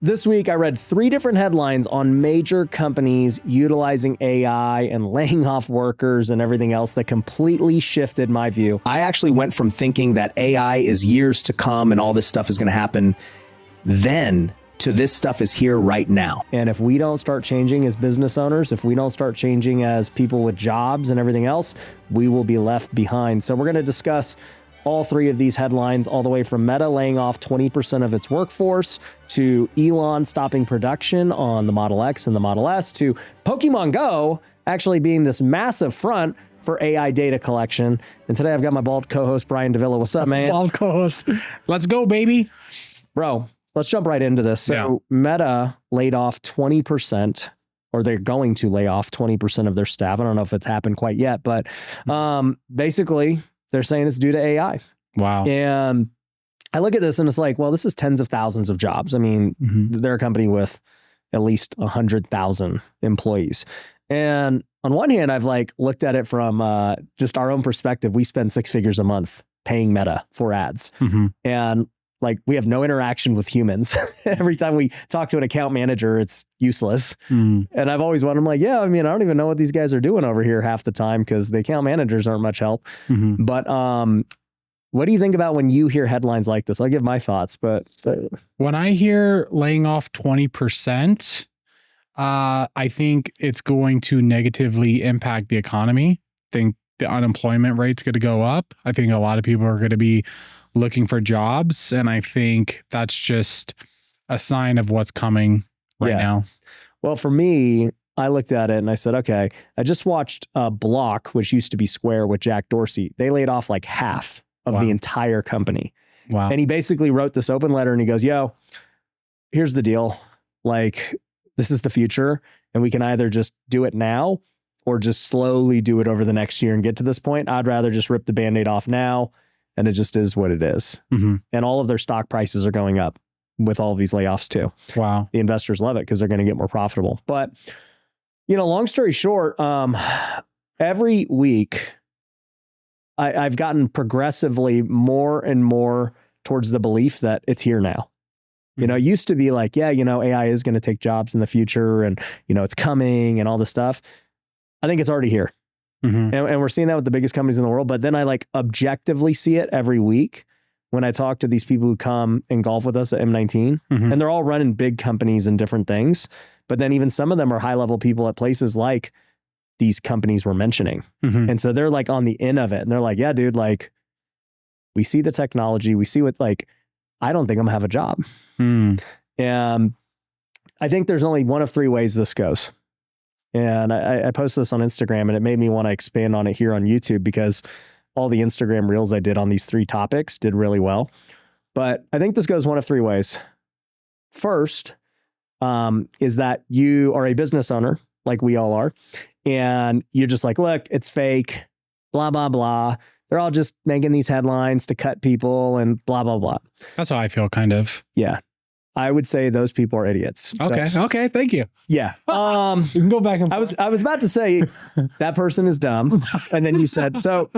This week, I read 3 different headlines on major companies utilizing AI and laying off workers and everything else that completely shifted my view. I actually went from thinking that AI is years to come and all this stuff is going to happen then to this stuff is here right now. And if we don't start changing as business owners, if we don't start changing as people with jobs and everything else, we will be left behind. So we're going to discuss all 3 of these headlines, all the way from Meta laying off 20% of its workforce, to Elon stopping production on the Model X and the Model S, to Pokemon Go actually being this massive front for AI data collection. And today I've got my bald co-host, Brian Davila. What's up, man? Bald co-host. Let's go, baby. Bro, let's jump right into this. So Meta laid off 20%, or they're going to lay off 20% of their staff. I don't know if it's happened quite yet, but basically they're saying it's due to AI. Wow. And I look at this and it's like, well, this is tens of thousands of jobs. I mean, they're a company with at least 100,000 employees. And on one hand, I've like looked at it from just our own perspective. We spend 6 figures a month paying Meta for ads. And like, we have no interaction with humans. Every time we talk to an account manager, it's useless. And I've always wondered, I'm like, yeah, I mean, I don't even know what these guys are doing over here half the time because the account managers aren't much help. But what do you think about when you hear headlines like this? I'll give my thoughts, but when I hear laying off 20%, I think it's going to negatively impact the economy. I think the unemployment rate's going to go up. I think a lot of people are going to be looking for jobs. And I think that's just a sign of what's coming right now. Well, for me, I looked at it and I said, okay, I just watched Block, which used to be Square with Jack Dorsey. They laid off like half of the entire company. Wow. And he basically wrote this open letter and he goes, yo, here's the deal. Like, this is the future. And we can either just do it now or just slowly do it over the next year and get to this point. I'd rather just rip the Band-Aid off now. And it just is what it is. And all of their stock prices are going up with all of these layoffs too. Wow. The investors love it because they're going to get more profitable. But, you know, long story short, every week I've gotten progressively more and more towards the belief that it's here now. You know, it used to be like, yeah, you know, AI is going to take jobs in the future and, you know, it's coming and all this stuff. I think it's already here. And we're seeing that with the biggest companies in the world. But then I like objectively see it every week when I talk to these people who come and golf with us at M19. And they're all running big companies and different things. But then even some of them are high level people at places like these companies we're mentioning. And so they're like on the end of it. And they're like, yeah, dude, like we see the technology. We see what, like, I don't think I'm gonna have a job. And I think there's only one of 3 ways this goes. And I posted this on Instagram and it made me want to expand on it here on YouTube because all the Instagram reels I did on these 3 topics did really well. But I think this goes one of 3 ways. First, is that you are a business owner, like we all are, and you're just like, look, it's fake, blah, blah, blah. They're all just making these headlines to cut people and blah, blah, blah. That's how I feel, kind of. Yeah. I would say those people are idiots. Okay. So, okay. Thank you. Yeah. We can go back and forth. I was about to say that person is dumb. And then you said, so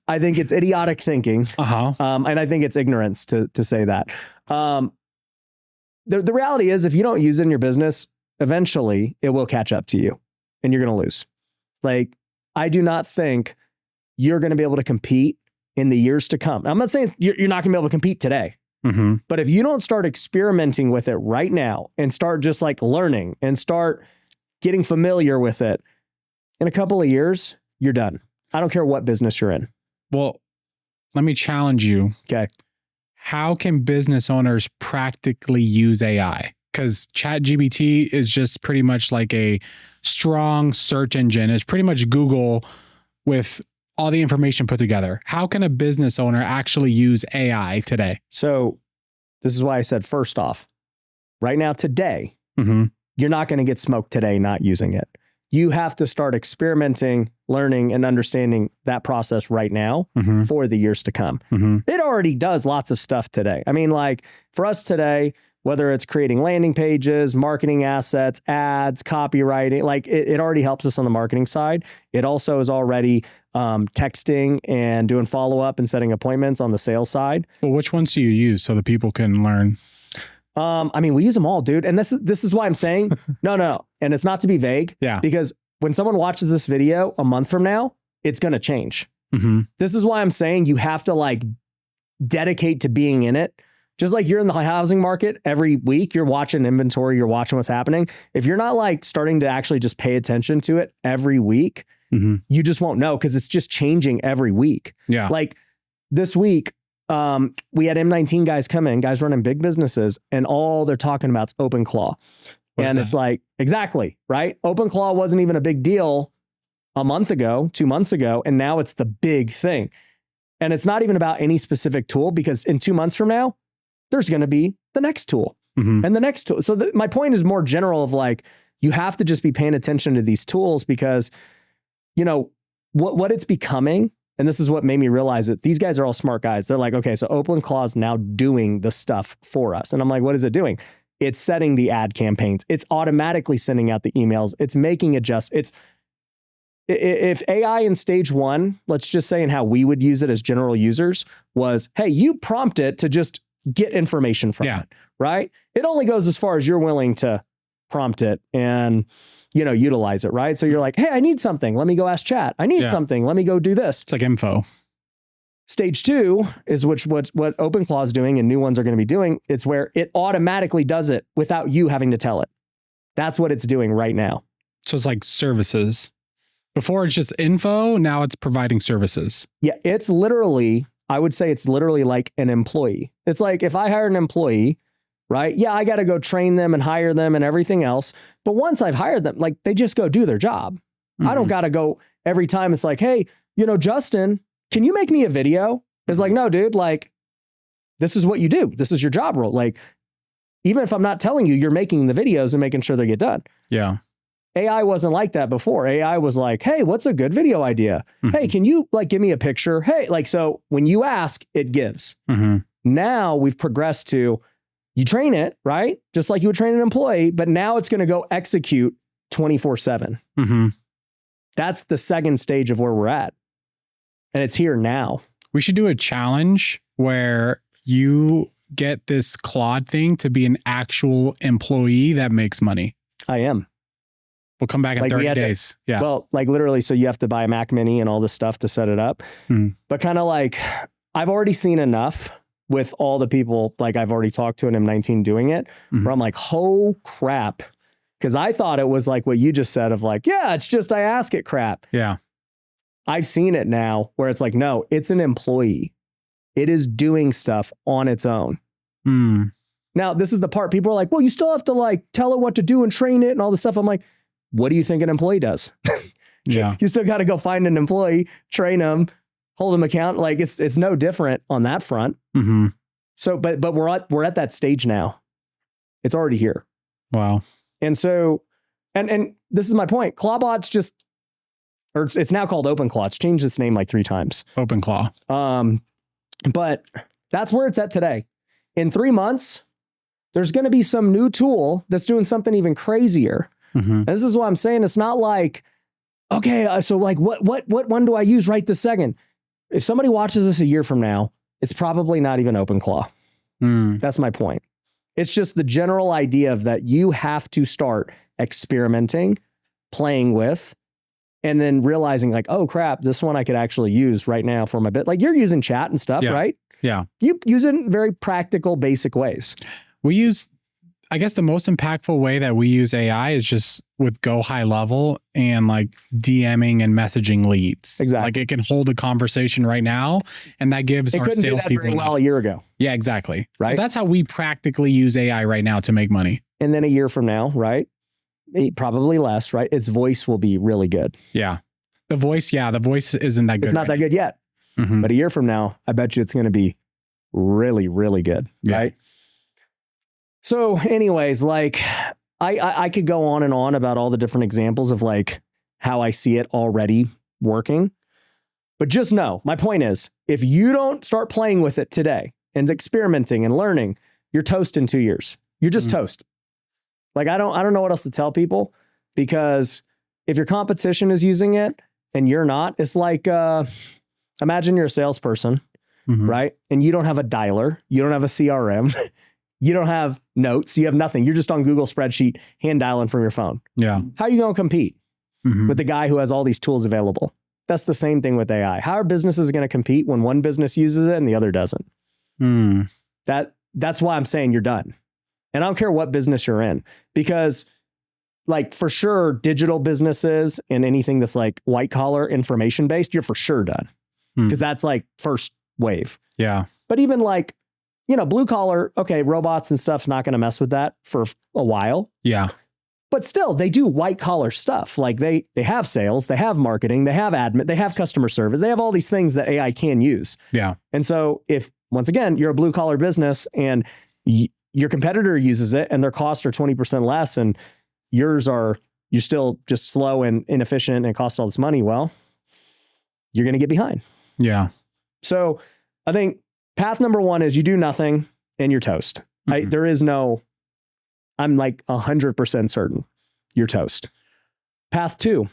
I think it's idiotic thinking. And I think it's ignorance to say that. The reality is if you don't use it in your business, eventually it will catch up to you and you're going to lose. Like, I do not think you're going to be able to compete in the years to come. I'm not saying you're not going to be able to compete today. But if you don't start experimenting with it right now and start just like learning and start getting familiar with it, in a couple of years, you're done. I don't care what business you're in. Well, let me challenge you. Okay. How can business owners practically use AI? Because ChatGPT is just pretty much like a strong search engine. It's pretty much Google with all the information put together. How can a business owner actually use AI today? So this is why I said, first off, right now, today, you're not going to get smoked today not using it. You have to start experimenting, learning, and understanding that process right now for the years to come. It already does lots of stuff today. I mean, like for us today, whether it's creating landing pages, marketing assets, ads, copywriting, like it already helps us on the marketing side. It also is already texting and doing follow-up and setting appointments on the sales side. Well, which ones do you use so that people can learn? I mean, we use them all, dude. And this is why I'm saying no. And it's not to be vague. Yeah. Because when someone watches this video a month from now, it's going to change. Mm-hmm. This is why I'm saying you have to like dedicate to being in it. Just like you're in the housing market every week, you're watching inventory, you're watching what's happening. If you're not like starting to actually just pay attention to it every week, you just won't know because it's just changing every week. Yeah. Like this week, we had M19 guys come in, guys running big businesses, and all they're talking about is OpenClaw. And it's like, exactly, right? OpenClaw wasn't even a big deal a month ago, 2 months ago, and now it's the big thing. And it's not even about any specific tool because in 2 months from now, there's going to be the next tool and the next tool. So my point is more general of like, you have to just be paying attention to these tools because, you know, what it's becoming. And this is what made me realize it. These guys are all smart guys. They're like, okay, so OpenClaw is now doing the stuff for us. And I'm like, what is it doing? It's setting the ad campaigns. It's automatically sending out the emails. It's making adjustments. If AI in stage one, let's just say in how we would use it as general users was, hey, you prompt it to just get information from it, right? It only goes as far as you're willing to prompt it and, you know, utilize it, right? So you're like, hey, I need something. Let me go ask chat. I need something. Let me go do this. It's like info. Stage two is what OpenClaw is doing and new ones are going to be doing. It's where it automatically does it without you having to tell it. That's what it's doing right now. So it's like services. Before it's just info, now it's providing services. Yeah, it's literally, I would say it's literally like an employee. It's like if I hire an employee, right? Yeah, I got to go train them and hire them and everything else. But once I've hired them, like they just go do their job. I don't got to go every time. It's like, hey, you know, Justin, can you make me a video? It's like, no, dude, like this is what you do. This is your job role. Like, even if I'm not telling you, you're making the videos and making sure they get done. Yeah. AI wasn't like that before. AI was like, hey, what's a good video idea? Hey, can you like give me a picture? Hey, like, so when you ask, it gives. Now we've progressed to you train it, right? Just like you would train an employee, but now it's going to go execute 24/7. That's the second stage of where we're at. And it's here now. We should do a challenge where you get this Claude thing to be an actual employee that makes money. I am. We'll come back in Like 30 days. Yeah. Well, like literally, so you have to buy a Mac Mini and all this stuff to set it up. But kind of like, I've already seen enough with all the people, like I've already talked to an M19 doing it, where I'm like, oh crap. Because I thought it was like what you just said of like, yeah, it's just I ask it crap. Yeah. I've seen it now where it's like, no, it's an employee. It is doing stuff on its own. Now, this is the part people are like, well, you still have to like tell it what to do and train it and all this stuff. I'm like, what do you think an employee does? Yeah. You still got to go find an employee, train them, hold them account. Like it's no different on that front. So, but we're at that stage now. It's already here. Wow. And so, and this is my point. Clawbot's just, or it's now called OpenClaw. It's changed its name like 3 times. OpenClaw. But that's where it's at today. In 3 months, there's going to be some new tool that's doing something even crazier. And this is what I'm saying. It's not like, okay, so like what one do I use right this second? If somebody watches this a year from now, it's probably not even OpenClaw. That's my point. It's just the general idea of that you have to start experimenting, playing with, and then realizing like, oh crap, this one I could actually use right now for my bit. Like you're using chat and stuff, right? Yeah. You use it in very practical, basic ways. We use, I guess the most impactful way that we use AI is just with Go High Level and like DMing and messaging leads. Exactly. Like it can hold a conversation right now, and that gives our salespeople. It couldn't do that very well a year ago. Yeah, exactly. Right. So that's how we practically use AI right now to make money. And then a year from now, right? Probably less, right? Its voice will be really good. Yeah. The voice isn't that good. It's not that good yet. But a year from now, I bet you it's going to be really, really good. Right. So anyways, like I could go on and on about all the different examples of like how I see it already working. But just know, my point is, if you don't start playing with it today and experimenting and learning, you're toast in 2 years. You're just toast. Like I don't know what else to tell people, because if your competition is using it and you're not, it's like imagine you're a salesperson, right? And you don't have a dialer, you don't have a CRM. You don't have notes. You have nothing. You're just on Google spreadsheet, hand dialing from your phone. Yeah. How are you going to compete with the guy who has all these tools available? That's the same thing with AI. How are businesses going to compete when one business uses it and the other doesn't? That's why I'm saying you're done. And I don't care what business you're in, because like for sure, digital businesses and anything that's like white collar information based, you're for sure done, because that's like first wave. Yeah. But even like, you know, blue collar, okay, robots and stuff's not going to mess with that for a while. Yeah. But still, they do white collar stuff. Like they have sales, they have marketing, they have admin, they have customer service, they have all these things that AI can use. Yeah. And so if, once again, you're a blue collar business and your competitor uses it and their costs are 20% less and you're still just slow and inefficient and costs all this money, well, you're going to get behind. Yeah. So I think path number one is you do nothing and you're toast. I'm like 100% certain you're toast. Path two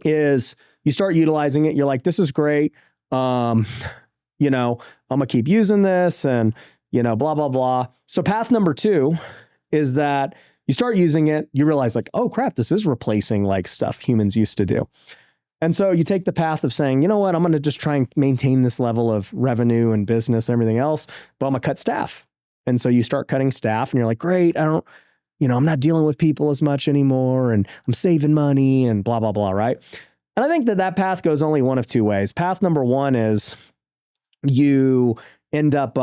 is you start utilizing it. You're like, this is great. You know, I'm gonna keep using this and, you know, blah, blah, blah. So path number two is that you start using it. You realize like, oh crap, this is replacing like stuff humans used to do. And so you take the path of saying, you know what, I'm going to just try and maintain this level of revenue and business and everything else, but I'm going to cut staff. And so you start cutting staff and you're like, great, I'm not dealing with people as much anymore and I'm saving money and blah, blah, blah, right? And I think that path goes only one of two ways. Path number one is you end up,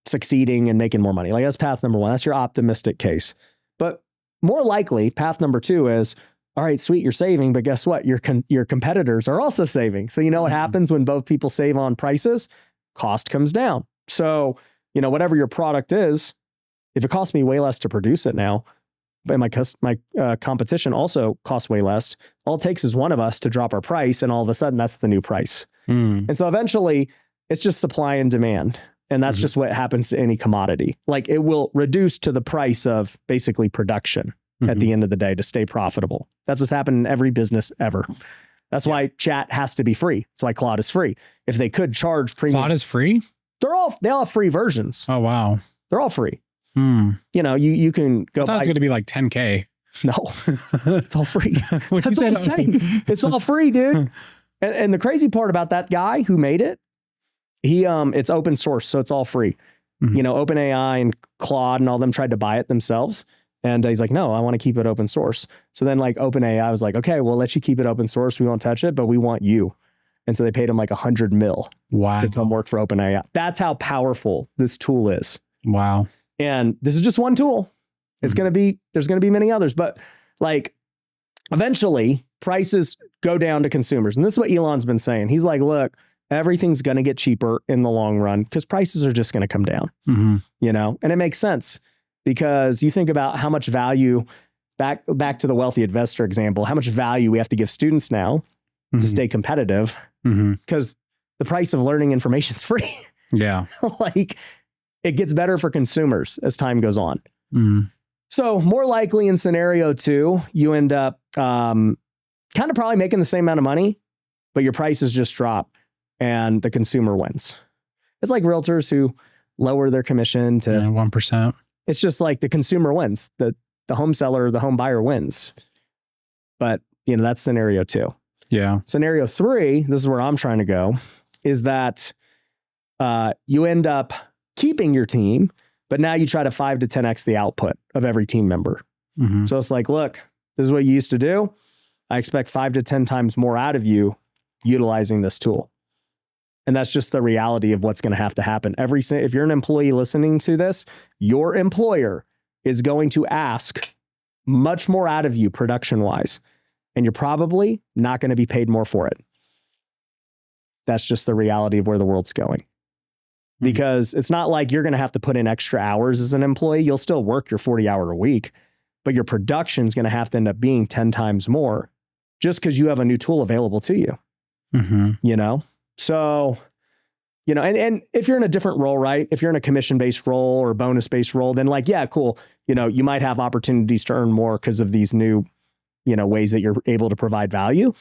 succeeding and making more money. Like that's path number one. That's your optimistic case. But more likely, path number two is, all right, sweet, you're saving, but guess what? Your competitors are also saving. So you know what happens when both people save on prices? Cost comes down. So, you know, whatever your product is, if it costs me way less to produce it now, but my competition also costs way less, all it takes is one of us to drop our price, and all of a sudden that's the new price. And so eventually it's just supply and demand. And that's just what happens to any commodity. Like it will reduce to the price of basically production at the end of the day to stay profitable. That's what's happened in every business ever. That's why chat has to be free. That's why Claude is free. If they could charge premium. Claude is free? They all have free versions. Oh, wow. They're all free. You know, you can go. I thought it's going to be like 10K. No, it's all free. That's what I'm saying. It's all free, dude. And the crazy part about that guy who made it, it's open source, so it's all free. You know, OpenAI and Claude and all them tried to buy it themselves. And he's like, no, I want to keep it open source. So then like OpenAI was like, okay, we'll let you keep it open source. We won't touch it, but we want you. And so they paid him like $100 million to come work for OpenAI. That's how powerful this tool is. Wow. And this is just one tool. It's there's going to be many others, but like eventually prices go down to consumers. And this is what Elon's been saying. He's like, look, everything's going to get cheaper in the long run because prices are just going to come down, you know, and it makes sense because you think about how much value back to the wealthy investor example, how much value we have to give students now to stay competitive because the price of learning information is free. Yeah. Like it gets better for consumers as time goes on. So more likely in scenario two, you end up kind of probably making the same amount of money, but your prices just drop and the consumer wins. It's like realtors who lower their commission to 1%. It's just like the consumer wins. The home seller, the home buyer wins. But, you know, that's scenario two. Yeah. Scenario three, this is where I'm trying to go, is that you end up keeping your team, but now you try to 5 to 10x the output of every team member. So it's like, look, this is what you used to do. I expect 5 to 10 times more out of you utilizing this tool. And that's just the reality of what's going to have to happen. If you're an employee listening to this, your employer is going to ask much more out of you production-wise, and you're probably not going to be paid more for it. That's just the reality of where the world's going. Because it's not like you're going to have to put in extra hours as an employee. You'll still work your 40-hour a week, but your production is going to have to end up being 10 times more just because you have a new tool available to you. You know? So, you know, and if you're in a different role, right? If you're in a commission-based role or bonus-based role, then like, yeah, cool. You know, you might have opportunities to earn more because of these new, you know, ways that you're able to provide value.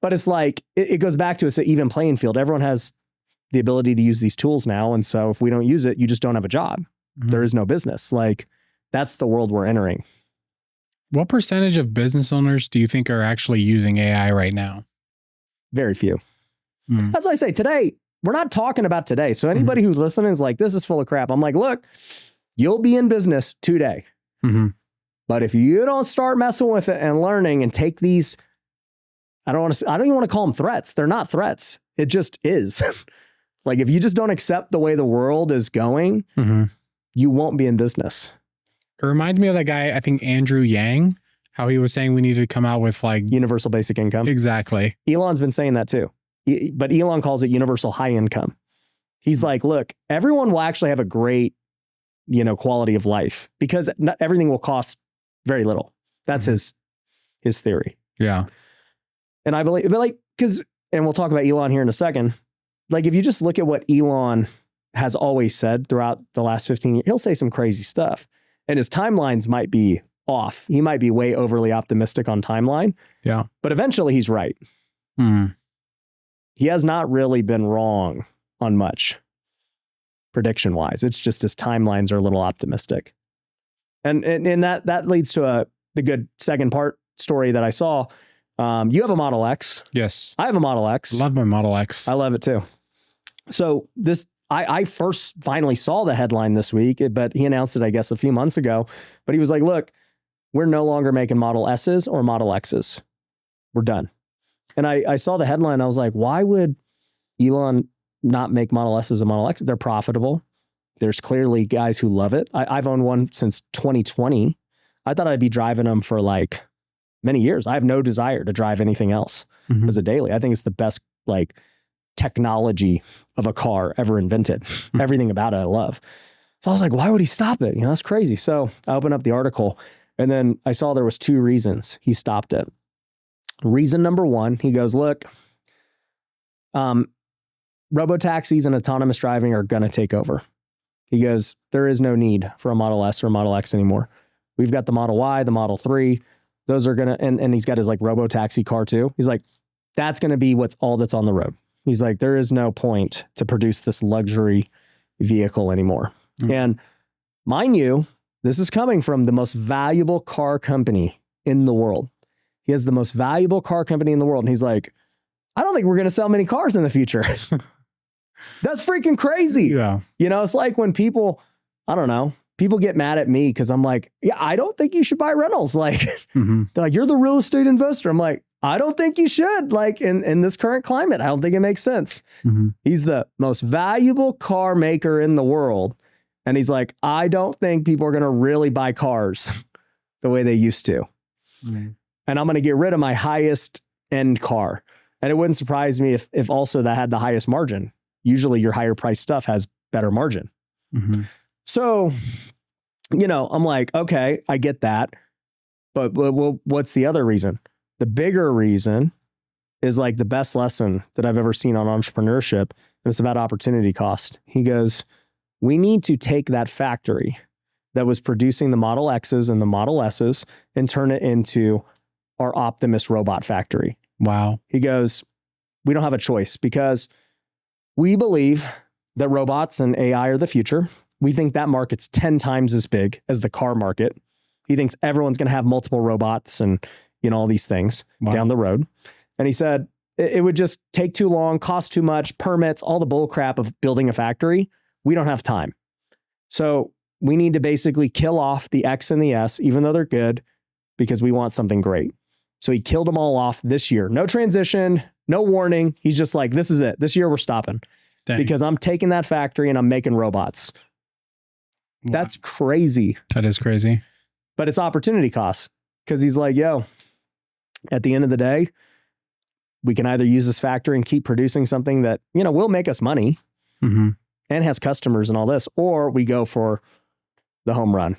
But it's like, it goes back to it's an even playing field. Everyone has the ability to use these tools now. And so if we don't use it, you just don't have a job. there is no business. Like, that's the world we're entering. What percentage of business owners do you think are actually using AI right now? Very few. As I say, today, we're not talking about today. So anybody who's listening is like, this is full of crap. I'm like, look, you'll be in business today. But if you don't start messing with it and learning and take these, I don't even want to call them threats. They're not threats. It just is. Like, if you just don't accept the way the world is going, you won't be in business. It reminds me of that guy, I think Andrew Yang, how he was saying we needed to come out with like Universal basic income. Exactly. Elon's been saying that too. But Elon calls it universal high income. He's like, look, everyone will actually have a great, quality of life because not everything will cost very little. That's his theory. Yeah. And I believe, but like, and we'll talk about Elon here in a second. Like, if you just look at what Elon has always said throughout the last 15 years, he'll say some crazy stuff and his timelines might be off. He might be way overly optimistic on timeline. Yeah. But eventually he's right. He has not really been wrong on much prediction wise. It's just his timelines are a little optimistic. And that leads to the good second part story that I saw. You have a Model X. Yes. I have a Model X. Love my Model X. I love it too. So I first finally saw the headline this week, but he announced it, I guess, a few months ago. But he was like, look, we're no longer making Model S's or Model X's. We're done. And I saw the headline. I was like, why would Elon not make Model S's and Model X's? They're profitable. There's clearly guys who love it. I've owned one since 2020. I thought I'd be driving them for like many years. I have no desire to drive anything else as a daily. I think it's the best like technology of a car ever invented. Everything about it I love. So I was like, why would he stop it? That's crazy. So I opened up the article and then I saw there was 2 reasons he stopped it. Reason number 1, he goes, look, robotaxis and autonomous driving are going to take over. He goes, there is no need for a Model S or Model X anymore. We've got the Model Y, the Model 3. Those are going to, and he's got his like robotaxi car too. He's like, that's going to be all that's on the road. He's like, there is no point to produce this luxury vehicle anymore. And mind you, this is coming from the most valuable car company in the world. He has the most valuable car company in the world. And he's like, I don't think we're going to sell many cars in the future. That's freaking crazy. Yeah. It's like when people get mad at me because I'm like, yeah, I don't think you should buy rentals. Like, they're like, you're the real estate investor. I'm like, I don't think you should. Like in this current climate, I don't think it makes sense. He's the most valuable car maker in the world. And he's like, I don't think people are going to really buy cars the way they used to. And I'm going to get rid of my highest end car. And it wouldn't surprise me if also that had the highest margin. Usually your higher priced stuff has better margin. So, I'm like, okay, I get that. But what's the other reason? The bigger reason is like the best lesson that I've ever seen on entrepreneurship. And it's about opportunity cost. He goes, we need to take that factory that was producing the Model X's and the Model S's and turn it into our Optimus robot factory. Wow. He goes, we don't have a choice because we believe that robots and AI are the future. We think that market's 10 times as big as the car market. He thinks everyone's going to have multiple robots and, all these things down the road. And he said, it would just take too long, cost too much, permits, all the bull crap of building a factory. We don't have time. So we need to basically kill off the X and the S, even though they're good, because we want something great. So he killed them all off this year. No transition, no warning. He's just like, this is it. This year we're stopping. Dang. Because I'm taking that factory and I'm making robots. Wow. That's crazy. That is crazy. But it's opportunity costs. Because he's like, yo, at the end of the day, we can either use this factory and keep producing something that, will make us money and has customers and all this, or we go for the home run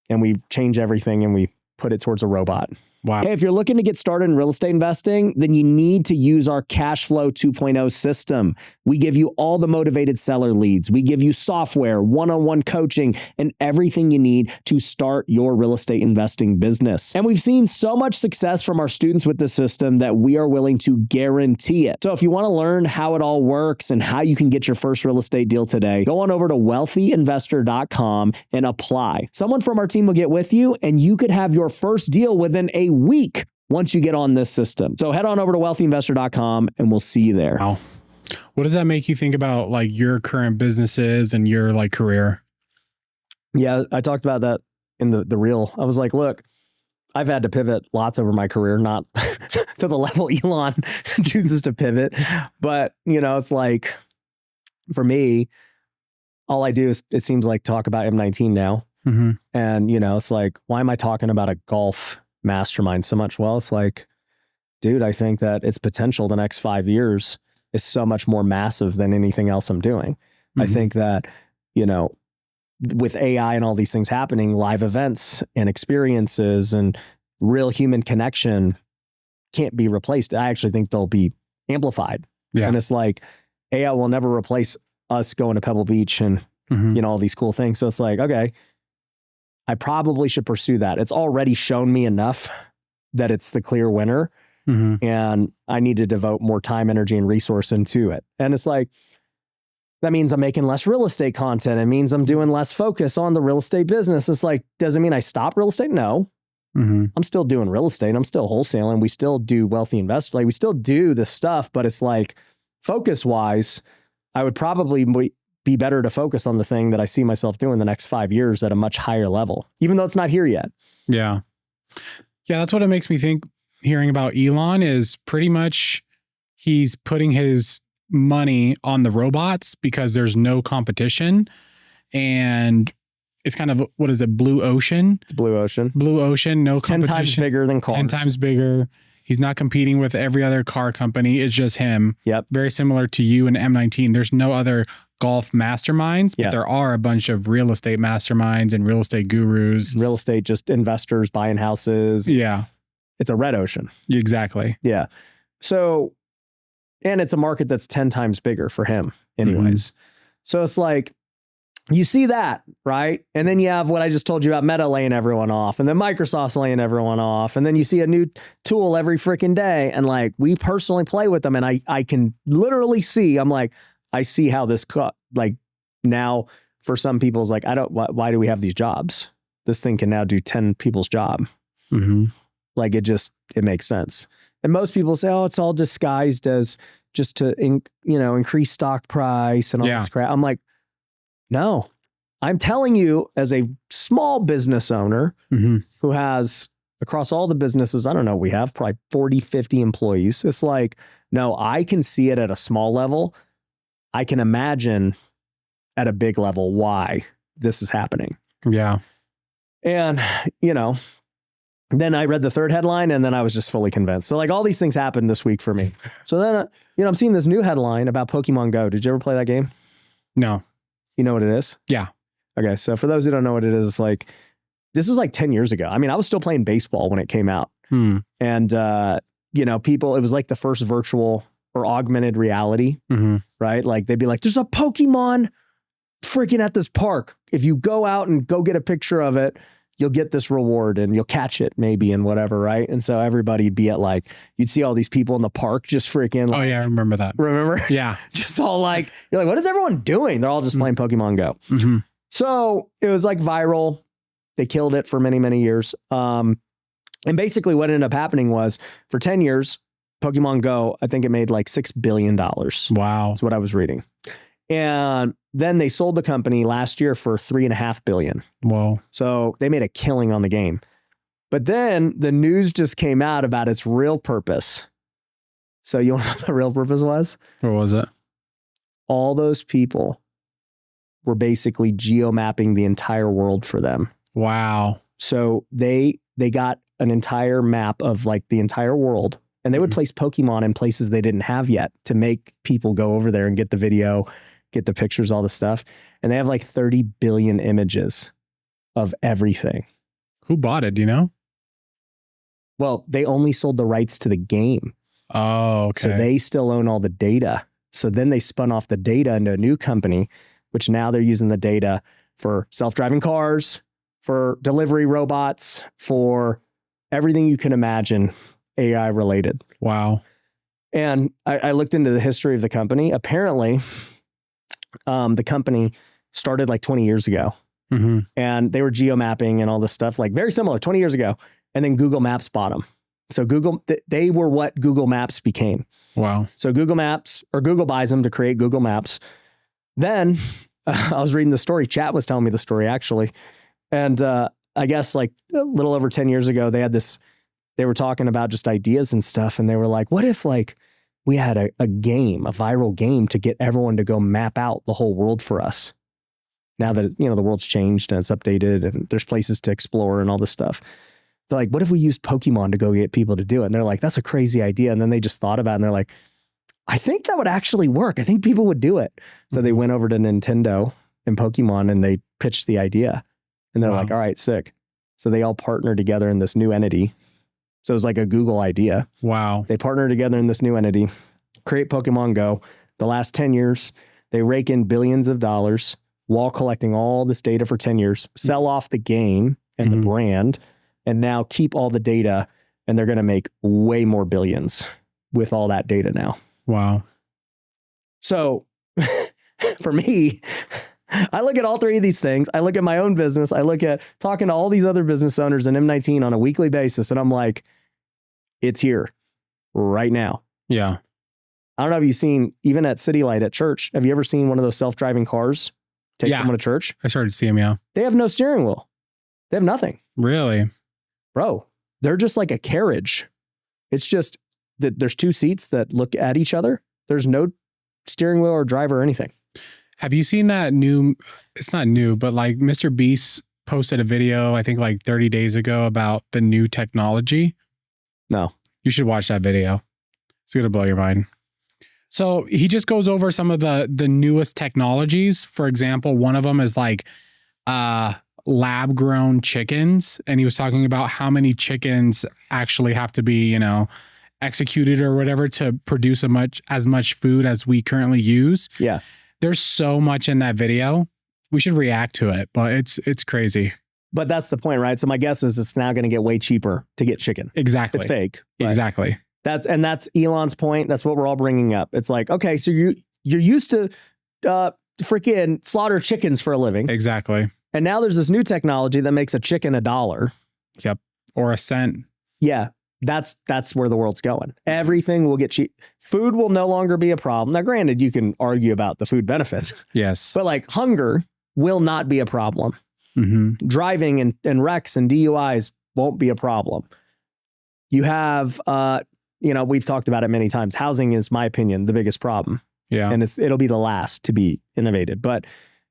and we change everything and we put it towards a robot. Wow. Hey, if you're looking to get started in real estate investing, then you need to use our Cash Flow 2.0 system. We give you all the motivated seller leads. We give you software, one-on-one coaching, and everything you need to start your real estate investing business. And we've seen so much success from our students with the system that we are willing to guarantee it. So if you want to learn how it all works and how you can get your first real estate deal today, go on over to wealthyinvestor.com and apply. Someone from our team will get with you, and you could have your first deal within a week once you get on this system. So head on over to wealthyinvestor.com and we'll see you there. Wow. What does that make you think about like your current businesses and your like career? Yeah, I talked about that in the reel. I was like, look, I've had to pivot lots over my career, not to the level Elon chooses to pivot. But, you know, it's like, for me, all I do is, it seems like, talk about M19 now. Mm-hmm. And, you know, it's like, why am I talking about a golf mastermind so much? Well, it's like, dude, I think that its potential the next 5 years is so much more massive than anything else I'm doing. Mm-hmm. I think that, you know, with AI and all these things happening, live events and experiences and real human connection can't be replaced. I actually think they'll be amplified. Yeah. And it's like, AI will never replace us going to Pebble Beach and, Mm-hmm. you know, all these cool things. So it's like, okay, I probably should pursue that. It's already shown me enough that it's the clear winner. Mm-hmm. And I need to devote more time, energy, and resource into it. And it's like, that means I'm making less real estate content. It means I'm doing less focus on the real estate business. It's like, does it mean I stop real estate? No. Mm-hmm. I'm still doing real estate. I'm still wholesaling. We still do wealthy investing. Like, we still do this stuff, but it's like, focus wise, I would probably be better to focus on the thing that I see myself doing the next 5 years at a much higher level, even though it's not here yet. Yeah. Yeah. That's what it makes me think. Hearing about Elon is pretty much he's putting his money on the robots because there's no competition, and it's kind of, what is it? Blue ocean. It's blue ocean. Blue ocean. No It's 10 competition. times bigger than cars. 10 times bigger. He's not competing with every other car company. It's just him. Yep. Very similar to you and M19. There's no other golf masterminds, but Yeah. there are a bunch of real estate masterminds and real estate gurus. Real estate, just investors buying houses. Yeah, It's a red ocean. exactly. Yeah. So, and it's a market that's 10 times bigger for him anyways. So it's like, you see that, right? And then you have what I just told you about Meta laying everyone off, and then Microsoft's laying everyone off. And then you see a new tool every freaking day. And like, we personally play with them, and I can literally see, I'm like, I see how this like now for some people's like, why do we have these jobs? This thing can now do 10 people's job. Mm-hmm. Like, it makes sense. And most people say, oh, it's all disguised as just to, increase stock price and all this crap. I'm like, no, I'm telling you, as a small business owner Mm-hmm. who has, across all the businesses, I don't know, we have probably 40, 50 employees. It's like, no, I can see it at a small level. I can imagine at a big level why this is happening. Yeah. And, then I read the third headline, and then I was just fully convinced. So like, all these things happened this week for me. So then, I'm seeing this new headline about Pokemon Go. Did you ever play that game? No. You know what it is? Yeah. Okay. So for those who don't know what it is, it's like, this was like 10 years ago. I mean, I was still playing baseball when it came out. And, people, it was like the first virtual or augmented reality, Mm-hmm. right? Like, they'd be like, there's a Pokemon freaking at this park. If you go out and go get a picture of it, you'll get this reward and you'll catch it maybe and whatever, right? And so everybody'd be at like, you'd see all these people in the park just freaking like, Oh yeah, I remember that. remember? Yeah. Just all like, you're like, what is everyone doing? They're all just playing Pokemon Go. Mm-hmm. So it was like viral. They killed it for many, many years. And basically what ended up happening was, for 10 years, Pokemon Go, I think it made like $6 billion. Wow. That's what I was reading. And then they sold the company last year for $3.5 billion. Whoa. So they made a killing on the game. But then the news just came out about its real purpose. So you want to know what the real purpose was? What was it? All those people were basically geomapping the entire world for them. Wow. So they got an entire map of like the entire world, and they would place Pokemon in places they didn't have yet to make people go over there and get the video, get the pictures, all the stuff. And they have like 30 billion images of everything. Who bought it? Do you know? Well, they only sold the rights to the game. Oh, okay. So they still own all the data. So then they spun off the data into a new company, which now they're using the data for self-driving cars, for delivery robots, for everything you can imagine AI related. Wow. And I looked into the history of the company. Apparently, the company started like 20 years ago. Mm-hmm. And they were geomapping and all this stuff, like very similar 20 years ago. And then Google Maps bought them. So they were what Google Maps became. Wow. So Google Maps, or Google buys them to create Google Maps. Then I was reading the story. Chat was telling me the story actually. And I guess like a little over 10 years ago, they were talking about just ideas and stuff. And they were like, what if like we had a viral game to get everyone to go map out the whole world for us? Now that, the world's changed and it's updated and there's places to explore and all this stuff. They're like, what if we used Pokemon to go get people to do it? And they're like, that's a crazy idea. And then they just thought about it and they're like, I think that would actually work. I think people would do it. So they went over to Nintendo and Pokemon and they pitched the idea. And they're like, all right, sick. So they all partnered together in this new entity. So it was like a Google idea. Wow. They partnered together in this new entity, create Pokemon Go. The last 10 years, they rake in billions of dollars while collecting all this data for 10 years, sell off the game and the brand, and now keep all the data. And they're going to make way more billions with all that data now. Wow. So for me, I look at all three of these things. I look at my own business. I look at talking to all these other business owners in M19 on a weekly basis. And I'm like, it's here right now. Yeah. I don't know if you've seen, even at City Light at church, have you ever seen one of those self-driving cars take someone to church? I started to see them, yeah. They have no steering wheel. They have nothing. Really? Bro, they're just like a carriage. It's just that there's two seats that look at each other. There's no steering wheel or driver or anything. Have you seen that new, it's not new, but like Mr. Beast posted a video, I think like 30 days ago about the new technology? No. You should watch that video. It's going to blow your mind. So he just goes over some of the newest technologies. For example, one of them is like lab grown chickens. And he was talking about how many chickens actually have to be, executed or whatever to produce as much food as we currently use. Yeah. There's so much in that video. We should react to it, but it's crazy. But that's the point, right? So my guess is it's now going to get way cheaper to get chicken. Exactly. It's fake. Right? Exactly. That's Elon's point. That's what we're all bringing up. It's like, okay, so you're used to freaking slaughter chickens for a living. Exactly. And now there's this new technology that makes a chicken $1. Yep. Or a cent. Yeah. That's where the world's going. Everything will get cheap. Food will no longer be a problem. Now, granted, you can argue about the food benefits. Yes. But like hunger will not be a problem. Mm-hmm. Driving and wrecks and DUIs won't be a problem. You have, we've talked about it many times. Housing is, my opinion, the biggest problem. Yeah. And it'll be the last to be innovated. But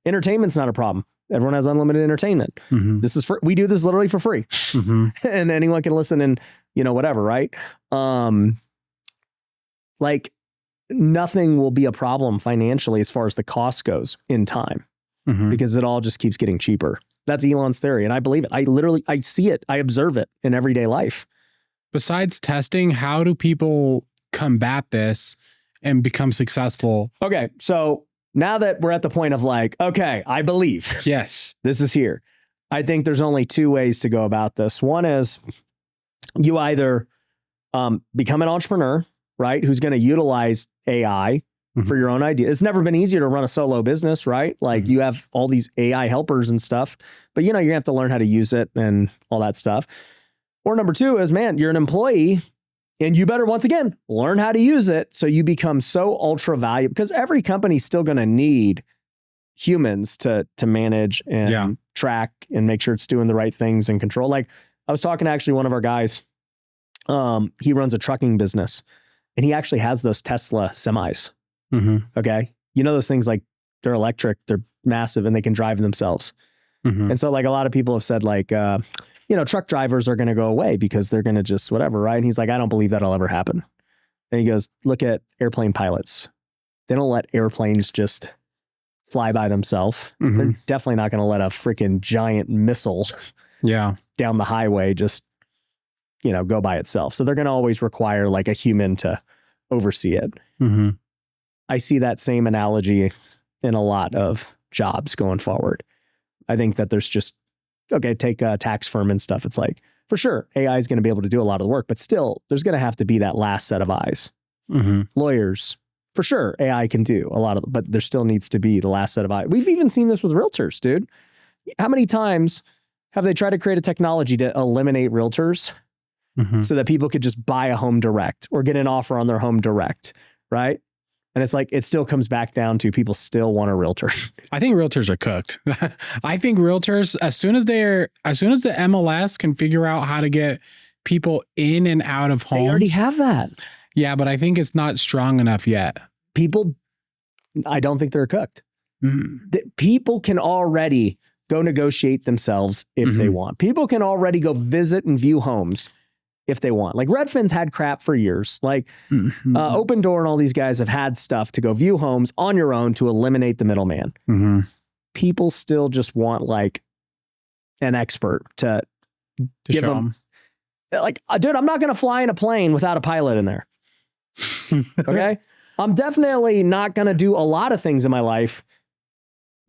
entertainment's not a problem. Everyone has unlimited entertainment. Mm-hmm. We do this literally for free. Mm-hmm. And anyone can listen and, whatever, right? Like nothing will be a problem financially as far as the cost goes in time, because it all just keeps getting cheaper. That's Elon's theory. And I believe it. I see it. I observe it in everyday life. Besides testing, how do people combat this and become successful? Okay. So now that we're at the point of like, okay, I believe. Yes. This is here. I think there's only two ways to go about this. One is you either become an entrepreneur, right? Who's going to utilize AI for your own idea. It's never been easier to run a solo business, right? Like you have all these AI helpers and stuff, but you're going to have to learn how to use it and all that stuff. Or number two is, man, you're an employee and you better, once again, learn how to use it so you become so ultra valuable, because every company's still going to need humans to manage and track and make sure it's doing the right things and control. Like I was talking to actually one of our guys, he runs a trucking business and he actually has those Tesla semis. Okay. Those things, like they're electric, they're massive and they can drive themselves. And so like a lot of people have said like, truck drivers are going to go away because they're going to just whatever. Right. And he's like, I don't believe that'll ever happen. And he goes, look at airplane pilots. They don't let airplanes just fly by themselves. They're definitely not going to let a freaking giant missile down the highway just, go by itself. So they're going to always require like a human to oversee it. Mm-hmm. I see that same analogy in a lot of jobs going forward. I think that there's just, take a tax firm and stuff. It's like, for sure, AI is going to be able to do a lot of the work, but still, there's going to have to be that last set of eyes. Mm-hmm. Lawyers, for sure, AI can do a lot of, but there still needs to be the last set of eyes. We've even seen this with realtors, dude. How many times have they tried to create a technology to eliminate realtors so that people could just buy a home direct or get an offer on their home direct, right? And it's like, it still comes back down to people still want a realtor. I think realtors are cooked. I think realtors, as soon as the MLS can figure out how to get people in and out of homes. They already have that. Yeah, but I think it's not strong enough yet. I don't think they're cooked. People can already go negotiate themselves if they want. People can already go visit and view homes if they want. Like Redfin's had crap for years. Like Open Door and all these guys have had stuff to go view homes on your own to eliminate the middleman. People still just want like an expert to give them. Like, dude, I'm not going to fly in a plane without a pilot in there. Okay. I'm definitely not going to do a lot of things in my life.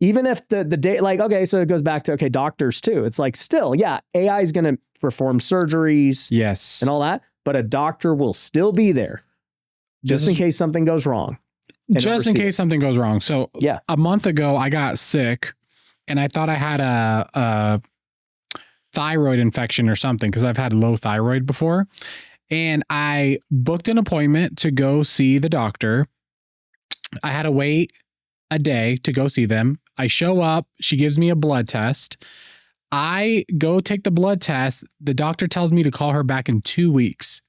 Even if the day, like, okay, so it goes back to, doctors too. It's like still, yeah, AI is going to perform surgeries. Yes. And all that, but a doctor will still be there just in case something goes wrong. Just in case something goes wrong. So yeah, a month ago I got sick and I thought I had a thyroid infection or something because I've had low thyroid before. And I booked an appointment to go see the doctor. I had to wait a day to go see them. I show up. She gives me a blood test. I go take the blood test. The doctor tells me to call her back in 2 weeks.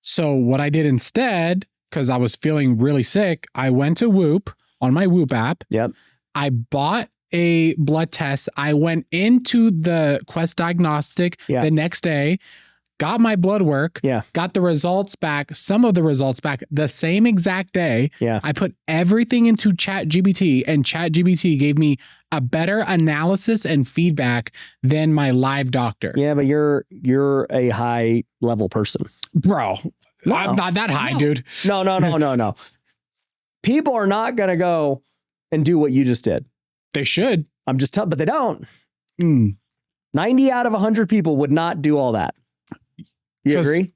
So what I did instead, because I was feeling really sick, I went to Whoop on my Whoop app. Yep. I bought a blood test. I went into the Quest Diagnostic the next day, got my blood work, got the results back, some of the results back the same exact day. Yeah. I put everything into ChatGPT and ChatGPT gave me a better analysis and feedback than my live doctor. Yeah, but you're a high level person. Bro, no, I'm not that high, dude. No. People are not going to go and do what you just did. They should. I'm just telling, but they don't. 90 out of 100 people would not do all that. You agree?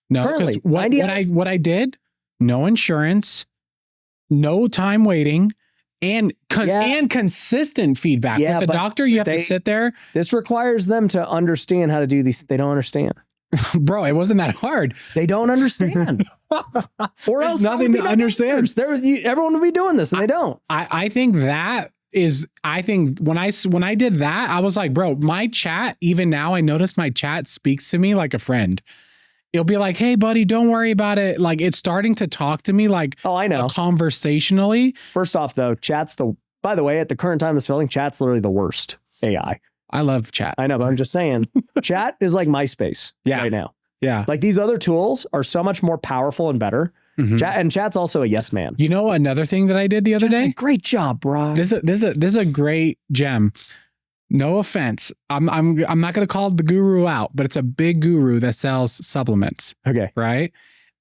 No. Currently, what I did, no insurance, no time waiting, and consistent feedback. Yeah, with the doctor, you have to sit there. This requires them to understand how to do these. They don't understand. Bro, it wasn't that hard. They don't understand. Or There's else nothing to understand. Everyone would be doing this, and they don't. I think when I did that, I was like, bro, my chat, even now, I notice my chat speaks to me like a friend. It'll be like, hey, buddy, don't worry about it. Like, it's starting to talk to me like, oh, I know, conversationally. First off, though, by the way, at the current time of this filming, chat's literally the worst AI. I love chat. I know, but I'm just saying, chat is like MySpace right now. Yeah. Like these other tools are so much more powerful and better. Chat's also a yes man. You know, another thing that I did the other day? Great job, bro. This is a great gem. No offense. I'm not going to call the guru out, but it's a big guru that sells supplements. Okay. Right.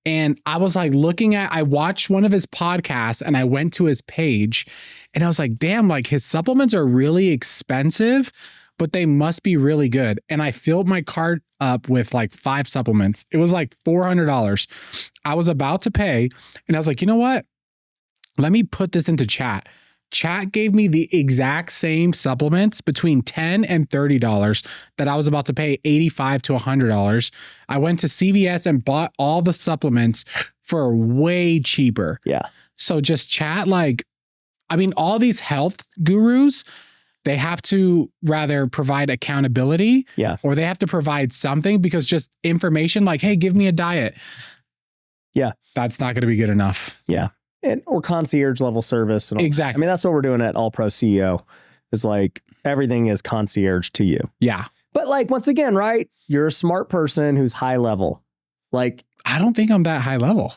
And I was like I watched one of his podcasts and I went to his page and I was like, damn, like his supplements are really expensive, but they must be really good. And I filled my cart up with like 5 supplements. It was like $400. I was about to pay and I was like, you know what? Let me put this into chat. Chat gave me the exact same supplements between $10 and $30 that I was about to pay $85 to $100. I went to CVS and bought all the supplements for way cheaper. Yeah. So just chat, all these health gurus, they have to rather provide accountability or they have to provide something, because just information like, hey, give me a diet. Yeah. That's not going to be good enough. Yeah. Or concierge level service. And all. Exactly. I mean, that's what we're doing at All Pro CEO is like everything is concierge to you. Yeah. But like, once again, right? You're a smart person who's high level. Like, I don't think I'm that high level.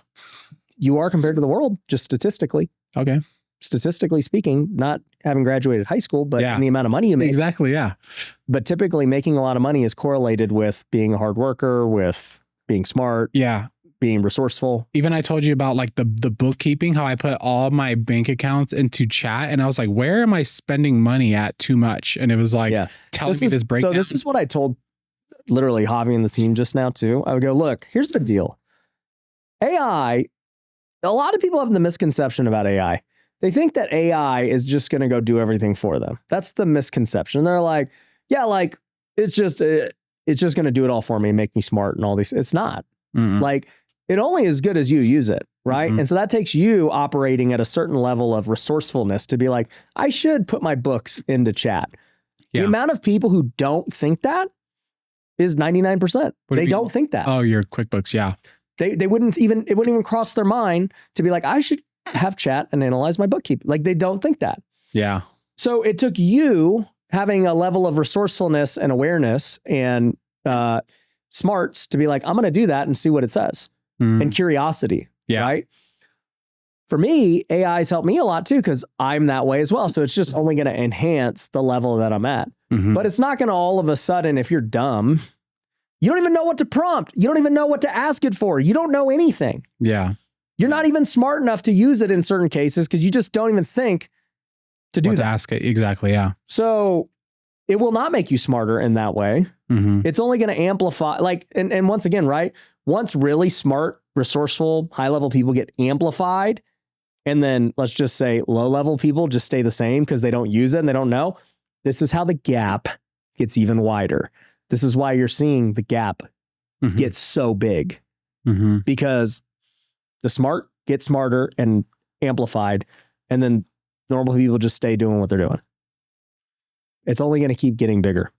You are compared to the world, just statistically. Okay. statistically speaking, not having graduated high school, but Yeah. in the amount of money you make. Exactly. Yeah. But typically making a lot of money is correlated with being a hard worker, with being smart, Yeah. being resourceful. Even I told you about like the bookkeeping, how I put all my bank accounts into chat, and I was like, where am I spending money at too much? And it was like, telling me this breakdown. So this is what I told literally Javi and the team just now too. I would go, look, here's the deal. AI, a lot of people have the misconception about AI. They think that AI is just going to go do everything for them. That's the misconception. They're like, yeah, like it's just going to do it all for me and make me smart and all these. It's not. Like it only is good as you use it, right? And so that takes you operating at a certain level of resourcefulness to be like, I should put my books into chat. The amount of people who don't think that is 99%. They don't think that. Oh, your QuickBooks. Yeah. They wouldn't even cross their mind to be like, I should have chat and analyze my bookkeeping. Like they don't think that. Yeah. So it took you having a level of resourcefulness and awareness and smarts to be like, I'm going to do that and see what it says. And curiosity. Yeah. Right. For me, AI's helped me a lot too, because I'm that way as well. So it's just only going to enhance the level that I'm at. But it's not going to all of a sudden, if you're dumb, you don't even know what to prompt. You don't even know what to ask it for. You don't know anything. Yeah. You're not even smart enough to use it in certain cases because you just don't even think to do What that. to ask it. Exactly. Yeah. So it will not make you smarter in that way. It's only going to amplify, like, and once again, right? Once really smart, resourceful, high-level people get amplified, and then let's just say low-level people just stay the same because they don't use it and they don't know. This is how the gap gets even wider. This is why you're seeing the gap get so big because the smart get smarter and amplified, and then normal people just stay doing what they're doing. It's only going to keep getting bigger.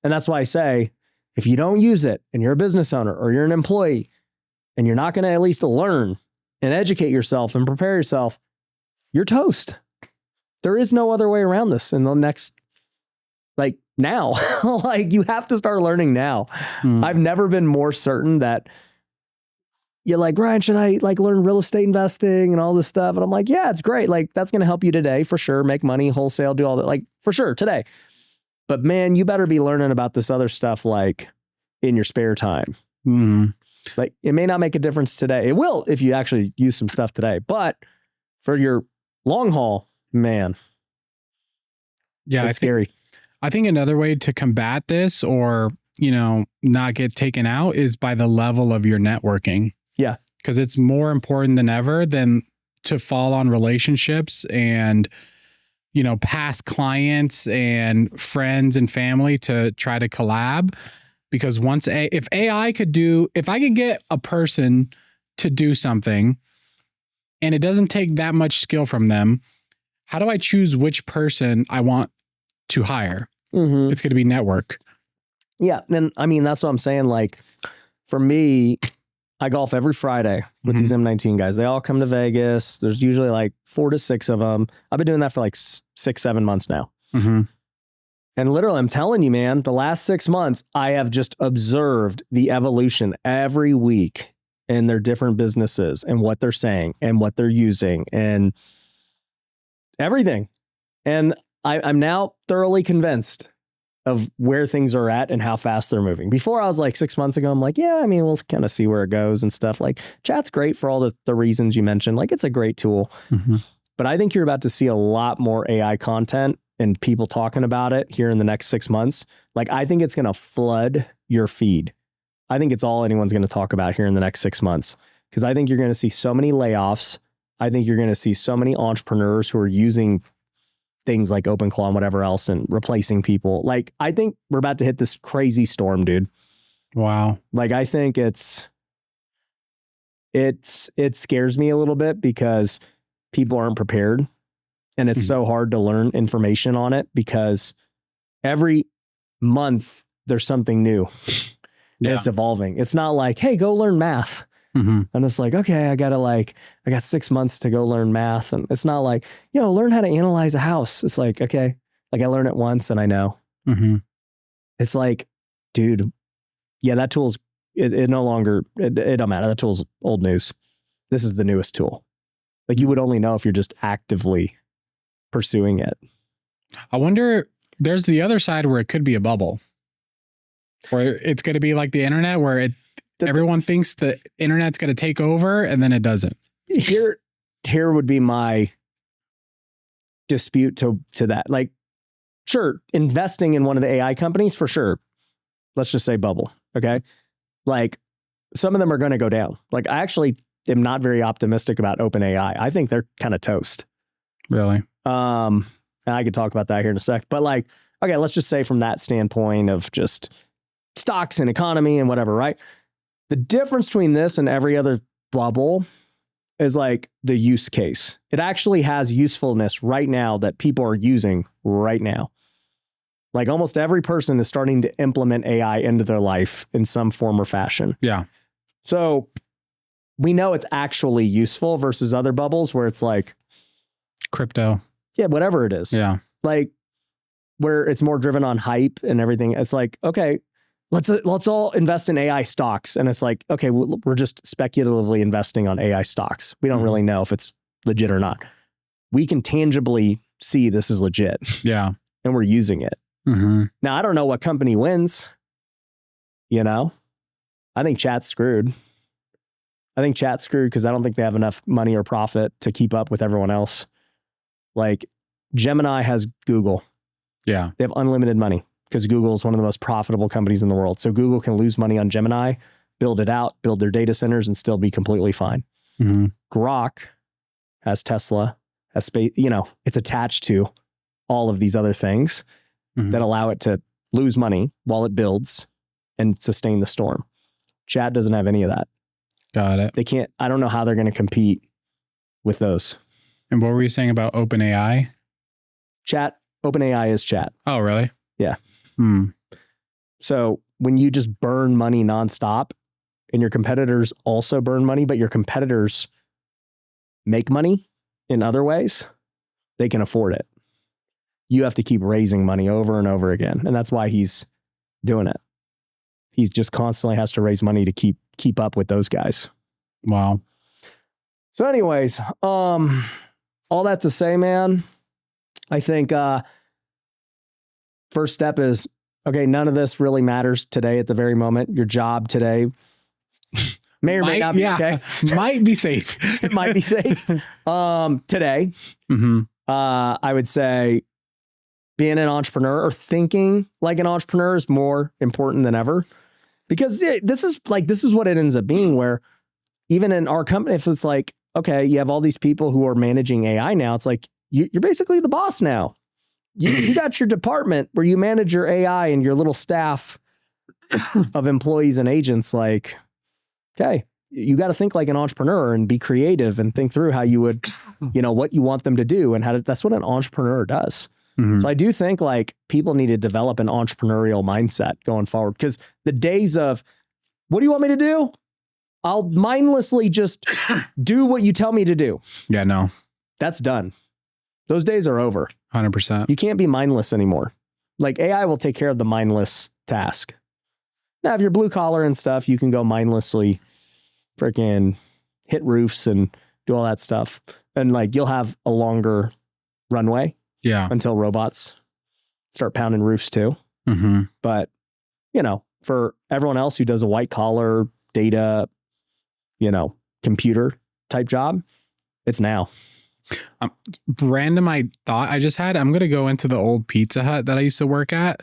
And that's why I say, if you don't use it and you're a business owner or you're an employee and you're not going to at least learn and educate yourself and prepare yourself, you're toast. There is no other way around this in the next, like now, like you have to start learning now. I've never been more certain that you're like, Ryan, should I like learn real estate investing and all this stuff? And I'm like, yeah, it's great. Like that's going to help you today for sure. Make money, wholesale, do all that, like for sure today. But man, you better be learning about this other stuff like in your spare time. Like it may not make a difference today. It will if you actually use some stuff today. But for your long haul, man, it's scary. I think another way to combat this or, not get taken out is by the level of your networking. Yeah. Because it's more important than ever than to fall on relationships and past clients and friends and family to try to collab. Because if I could get a person to do something and it doesn't take that much skill from them, how do I choose which person I want to hire? It's going to be network. Yeah. And I mean, that's what I'm saying. Like for me, I golf every Friday with these M19 guys. They all come to Vegas. There's usually like 4 to 6 of them. I've been doing that for like 6-7 months now. And literally, I'm telling you, man, the last 6 months, I have just observed the evolution every week in their different businesses and what they're saying and what they're using and everything. And I'm now thoroughly convinced of where things are at and how fast they're moving. Before I was like 6 months ago, I'm like, yeah, I mean, we'll kind of see where it goes and stuff. Like chat's great for all the reasons you mentioned. Like it's a great tool, but I think you're about to see a lot more AI content and people talking about it here in the next 6 months. Like I think it's going to flood your feed. I think it's all anyone's going to talk about here in the next 6 months. Cause I think you're going to see so many layoffs. I think you're going to see so many entrepreneurs who are using things like OpenClaw and whatever else and replacing people. Like, I think we're about to hit this crazy storm, dude. Wow. Like, I think it scares me a little bit because people aren't prepared and it's so hard to learn information on it because every month there's something new. It's evolving. It's not like, hey, go learn math. And it's like, okay, I got 6 months to go learn math. And it's not like, learn how to analyze a house. It's like, okay, like I learned it once and I know. It's like, dude, yeah, that tool's, it no longer, it don't matter. That tool's old news. This is the newest tool. Like you would only know if you're just actively pursuing it. I wonder, there's the other side where it could be a bubble. Where it's going to be like the internet where everyone thinks the internet's going to take over and then it doesn't. Here would be my dispute to that. Like, sure, investing in one of the AI companies for sure. Let's just say bubble. Okay. Like some of them are going to go down. Like I actually am not very optimistic about OpenAI. I think they're kind of toast. Really? And I could talk about that here in a sec, but like, okay, let's just say from that standpoint of just stocks and economy and whatever, right? The difference between this and every other bubble is like the use case. It actually has usefulness right now that people are using right now. Like almost every person is starting to implement AI into their life in some form or fashion. Yeah. So we know it's actually useful versus other bubbles where it's like crypto. Yeah, whatever it is. Yeah. Like where it's more driven on hype and everything. It's like, okay, let's all invest in AI stocks. And it's like, okay, we're just speculatively investing on AI stocks. We don't really know if it's legit or not. We can tangibly see this is legit. Yeah. And we're using it. Mm-hmm. Now, I don't know what company wins. You know, I think chat's screwed. Because I don't think they have enough money or profit to keep up with everyone else. Like Gemini has Google. Yeah. They have unlimited money because Google is one of the most profitable companies in the world. So Google can lose money on Gemini, build it out, build their data centers and still be completely fine. Mm-hmm. Grok has Tesla, has space, you know, it's attached to all of these other things that allow it to lose money while it builds and sustain the storm. Chat doesn't have any of that. Got it. They can't, I don't know how they're going to compete with those. And what were you saying about OpenAI? Chat, OpenAI is chat. Oh, really? Yeah. So when you just burn money nonstop and your competitors also burn money, but your competitors make money in other ways, they can afford it. You have to keep raising money over and over again. And that's why he's doing it. He's just constantly has to raise money to keep up with those guys. Wow. So anyways, all that to say, man, I think first step is, okay, none of this really matters today at the very moment. Your job today may or may not be okay. Might be safe. It might be safe. Today, I would say being an entrepreneur or thinking like an entrepreneur is more important than ever. Because this is what it ends up being, where even in our company, if it's like, okay, you have all these people who are managing AI now, it's like, you're basically the boss now. You got your department where you manage your AI and your little staff of employees and agents. Like, okay, you got to think like an entrepreneur and be creative and think through how you would, you know, what you want them to do and that's what an entrepreneur does. So I do think like people need to develop an entrepreneurial mindset going forward, because the days of, what do you want me to do? I'll mindlessly just do what you tell me to do. Yeah, no. That's done. Those days are over. 100%. You can't be mindless anymore. Like AI will take care of the mindless task. Now, if you're blue collar and stuff, you can go mindlessly freaking hit roofs and do all that stuff. And like, you'll have a longer runway. Yeah. Until robots start pounding roofs too. But, you know, for everyone else who does a white collar data, you know, computer type job, it's now. Random thought I just had, I'm going to go into the old Pizza Hut that I used to work at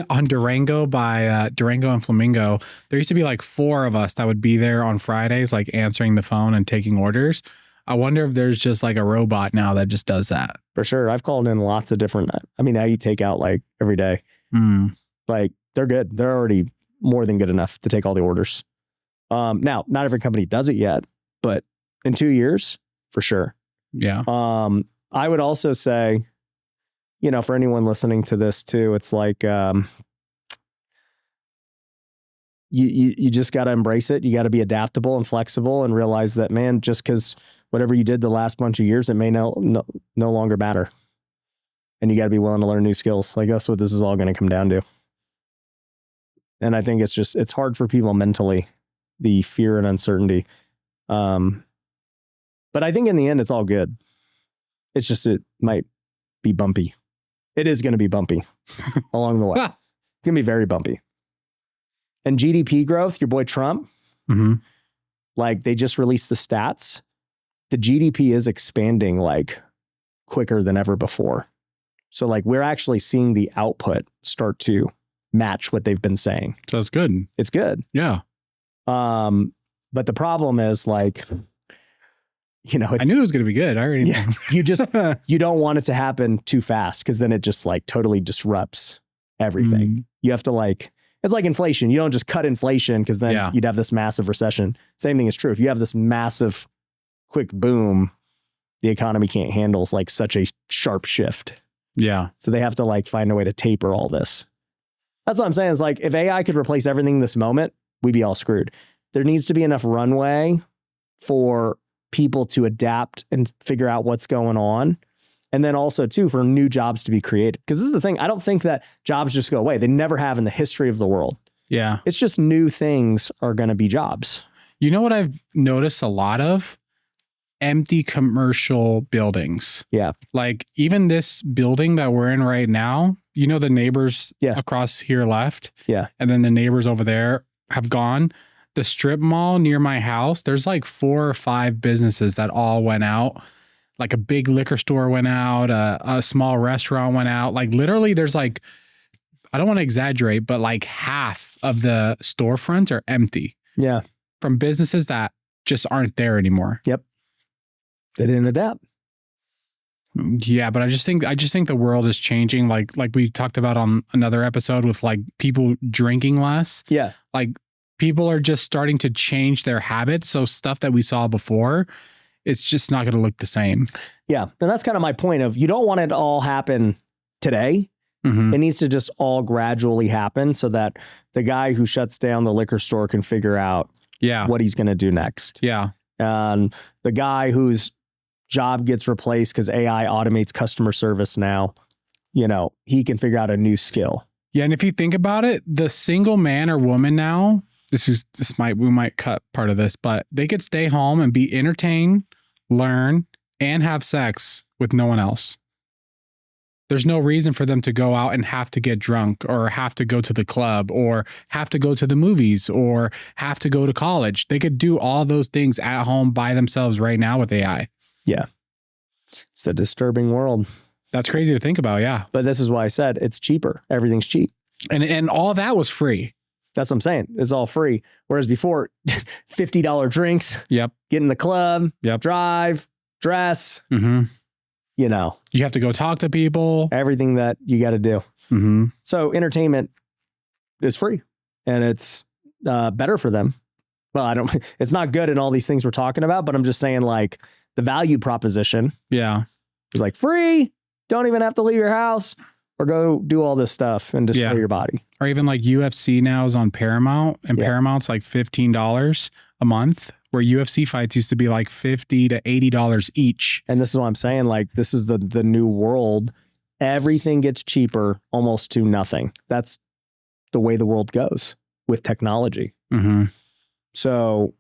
on Durango by Durango and Flamingo. There used to be like 4 of us that would be there on Fridays, like answering the phone and taking orders. I wonder if there's just like a robot now that just does that. For sure. I've called in lots of different, I mean, now you take out like every day. Like they're good. They're already more than good enough to take all the orders. Now, not every company does it yet, but in 2 years, for sure. Yeah. I would also say, you know, for anyone listening to this too, it's like, you just got to embrace it. You got to be adaptable and flexible and realize that, man, just because whatever you did the last bunch of years, it may no longer matter. And you got to be willing to learn new skills. Like that's what this is all going to come down to. And I think it's hard for people mentally, the fear and uncertainty. But I think in the end, it's all good. It's just, it might be bumpy. It is going to be bumpy along the way. It's going to be very bumpy. And GDP growth, your boy Trump, like they just released the stats. The GDP is expanding like quicker than ever before. So like we're actually seeing the output start to match what they've been saying. So it's good. It's good. Yeah. But the problem is like, you know, I knew it was going to be good. I already yeah, you don't want it to happen too fast because then it just like totally disrupts everything. You have to like, it's like inflation. You don't just cut inflation because then you'd have this massive recession. Same thing is true. If you have this massive quick boom, the economy can't handle like such a sharp shift. Yeah. So they have to like find a way to taper all this. That's what I'm saying. Is like if AI could replace everything in this moment, we'd be all screwed. There needs to be enough runway for people to adapt and figure out what's going on. And then also too, for new jobs to be created. Because this is the thing. I don't think that jobs just go away. They never have in the history of the world. Yeah. It's just new things are going to be jobs. You know what I've noticed a lot of? Empty commercial buildings. Yeah. Like even this building that we're in right now, you know, the neighbors across here left. Yeah. And then the neighbors over there have gone. The strip mall near my house, there's like 4 or 5 businesses that all went out. Like a big liquor store went out, a small restaurant went out. Like literally there's like, I don't want to exaggerate, but like half of the storefronts are empty. Yeah. From businesses that just aren't there anymore. Yep. They didn't adapt. Yeah, but I just think the world is changing. Like we talked about on another episode with like people drinking less. Yeah. Like people are just starting to change their habits. So stuff that we saw before, it's just not going to look the same. Yeah. And that's kind of my point of you don't want it to all happen today. It needs to just all gradually happen so that the guy who shuts down the liquor store can figure out what he's going to do next. Yeah. And the guy whose job gets replaced because AI automates customer service now, you know, he can figure out a new skill. Yeah. And if you think about it, the single man or woman now, we might cut part of this, but they could stay home and be entertained, learn, and have sex with no one else. There's no reason for them to go out and have to get drunk or have to go to the club or have to go to the movies or have to go to college. They could do all those things at home by themselves right now with AI. Yeah. It's a disturbing world. That's crazy to think about. Yeah. But this is why I said it's cheaper. Everything's cheap. And all that was free. That's what I'm saying. It's all free. Whereas before, $50 drinks. Yep. Get in the club. Yep. Drive. Dress. You know, you have to go talk to people, everything that you got to do. So entertainment is free and it's better for them. Well, it's not good in all these things we're talking about, but I'm just saying like the value proposition. Yeah. Is like free. Don't even have to leave your house or go do all this stuff and destroy your body. Or even like UFC now is on Paramount and Paramount's like $15 a month. Where UFC fights used to be like $50 to $80 each. And this is what I'm saying. Like, this is the new world. Everything gets cheaper almost to nothing. That's the way the world goes with technology. So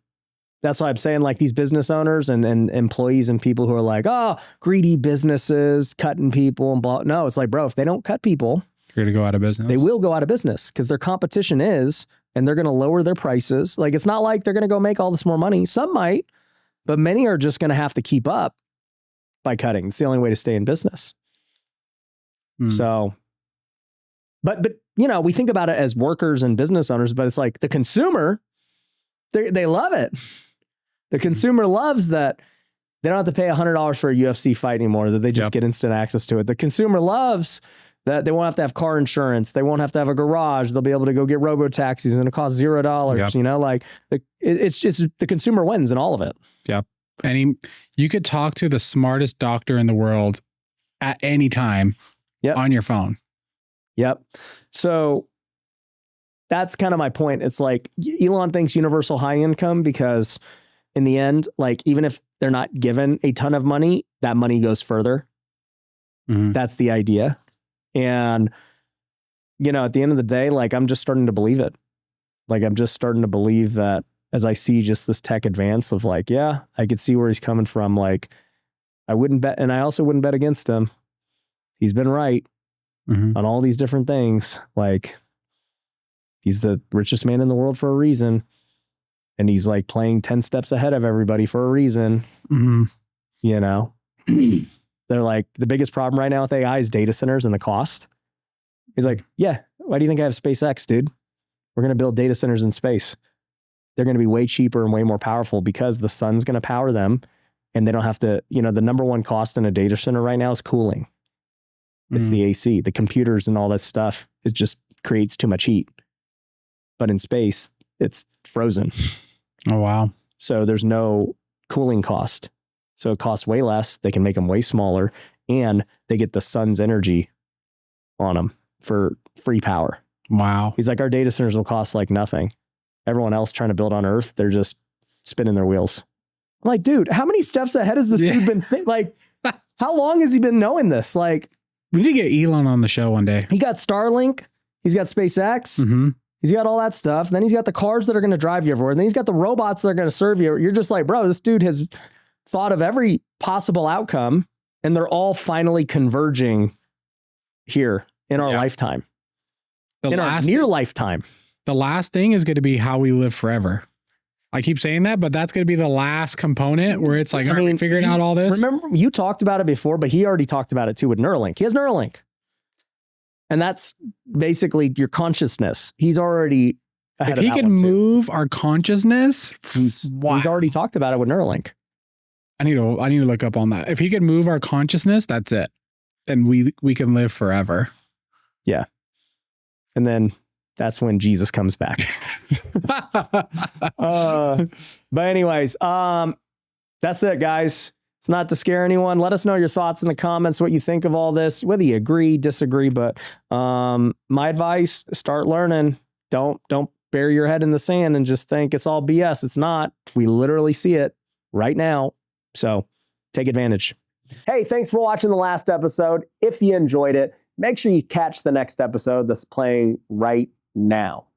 that's why I'm saying like these business owners and employees and people who are like, oh, greedy businesses cutting people and blah. No, it's like, bro, if they don't cut people, you're going to go out of business. They will go out of business because their competition is, and they're going to lower their prices. Like, it's not like they're going to go make all this more money. Some might, but many are just going to have to keep up by cutting. It's the only way to stay in business. So, but, you know, we think about it as workers and business owners, but it's like the consumer, they love it. The consumer loves that they don't have to pay $100 for a UFC fight anymore, that they just get instant access to it. The consumer loves that they won't have to have car insurance. They won't have to have a garage. They'll be able to go get robo taxis and it costs $0. You know, like it's just the consumer wins in all of it. Yep. And you could talk to the smartest doctor in the world at any time on your phone. Yep. So that's kind of my point. It's like Elon thinks universal high income because in the end, like even if they're not given a ton of money, that money goes further. That's the idea. And, you know, at the end of the day, like I'm just starting to believe it. Like I'm just starting to believe that as I see just this tech advance of like, yeah, I could see where he's coming from. Like, I wouldn't bet, and I also wouldn't bet against him. He's been right on all these different things. Like, he's the richest man in the world for a reason. And he's like playing 10 steps ahead of everybody for a reason. You know, they're like, the biggest problem right now with AI is data centers and the cost. He's like, yeah, why do you think I have SpaceX, dude? We're going to build data centers in space. They're going to be way cheaper and way more powerful because the sun's going to power them. And they don't have to, you know, the number one cost in a data center right now is cooling. It's the AC, the computers and all that stuff. It just creates too much heat. But in space, it's frozen. Oh, wow. So there's no cooling cost. So it costs way less. They can make them way smaller and they get the sun's energy on them for free power. Wow. He's like, our data centers will cost like nothing. Everyone else trying to build on Earth, they're just spinning their wheels. I'm like, dude, how many steps ahead has this dude been? Like, how long has he been knowing this? Like, we need to get Elon on the show one day. He got Starlink. He's got SpaceX. He's got all that stuff. Then he's got the cars that are going to drive you everywhere. And then he's got the robots that are going to serve you. You're just like, bro, this dude has thought of every possible outcome, and they're all finally converging here in our lifetime. In our near lifetime. The last thing is going to be how we live forever. I keep saying that, but that's going to be the last component where it's like, are we figuring out all this? Remember, you talked about it before, but he already talked about it too with Neuralink. He has Neuralink. And that's basically your consciousness. He's already ahead of that. If he can move our consciousness, he's already talked about it with Neuralink. I need to look up on that. If he can move our consciousness, that's it. Then we can live forever. Yeah. And then that's when Jesus comes back. But anyways, that's it, guys. It's not to scare anyone. Let us know your thoughts in the comments, what you think of all this, whether you agree, disagree. But my advice, start learning. Don't bury your head in the sand and just think it's all BS. It's not. We literally see it right now. So take advantage. Hey, thanks for watching the last episode. If you enjoyed it, make sure you catch the next episode that's playing right now.